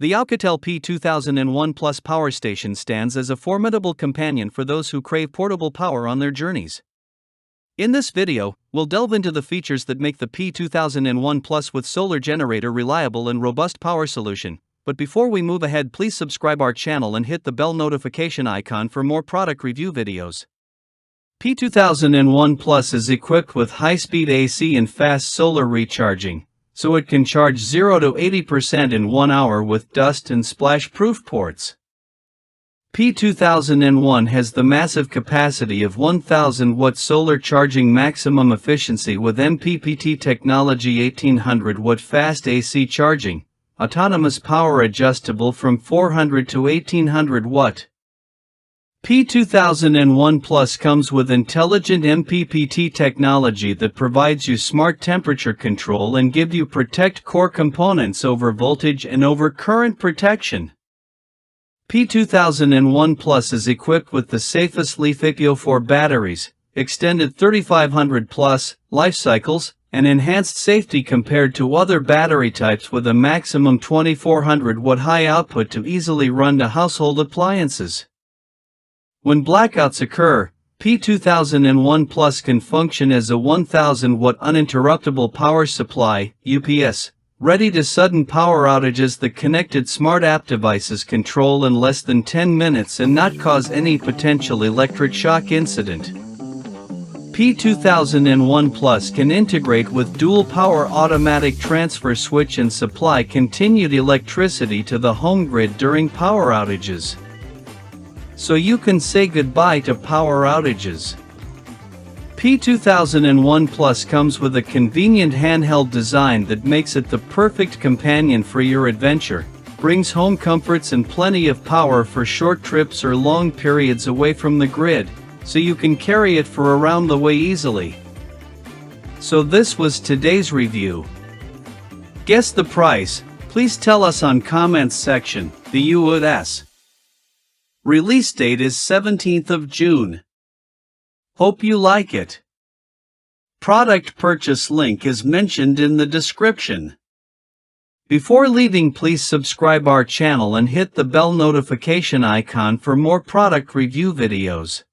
The Oukitel P2001 Plus power station stands as a formidable companion for those who crave portable power on their journeys. In this video, we'll delve into the features that make the P2001 Plus with solar generator reliable and robust power solution. But before we move ahead, please subscribe our channel and hit the bell notification icon for more product review videos. P2001 Plus is equipped with high-speed AC and fast solar recharging, so it can charge 0 to 80% in 1 hour with dust and splash-proof ports. P2001 has the massive capacity of 1000 watt solar charging maximum efficiency with MPPT technology, 1800 watt fast AC charging, autonomous power adjustable from 400 to 1800 watt. P2001 Plus comes with intelligent MPPT technology that provides you smart temperature control and gives you protect core components over voltage and over current protection. P2001 Plus is equipped with the safest Li-4 batteries, extended 3500 plus life cycles, and enhanced safety compared to other battery types, with a maximum 2400 watt high output to easily run to household appliances. When blackouts occur, P2001 Plus can function as a 1000 watt uninterruptible power supply (UPS), ready to sudden power outages that connected smart app devices control in less than 10 minutes and not cause any potential electric shock incident. P2001 Plus can integrate with dual power automatic transfer switch and supply continued electricity to the home grid during power outages, so you can say goodbye to power outages. P2001 Plus comes with a convenient handheld design that makes it the perfect companion for your adventure, brings home comforts and plenty of power for short trips or long periods away from the grid, so you can carry it for around the way easily. So this was today's review. Guess the price? Please tell us on comments section. The U.S. release date is 17th of June. Hope you like it. Product purchase link is mentioned in the description. Before leaving, please subscribe our channel and hit the bell notification icon for more product review videos.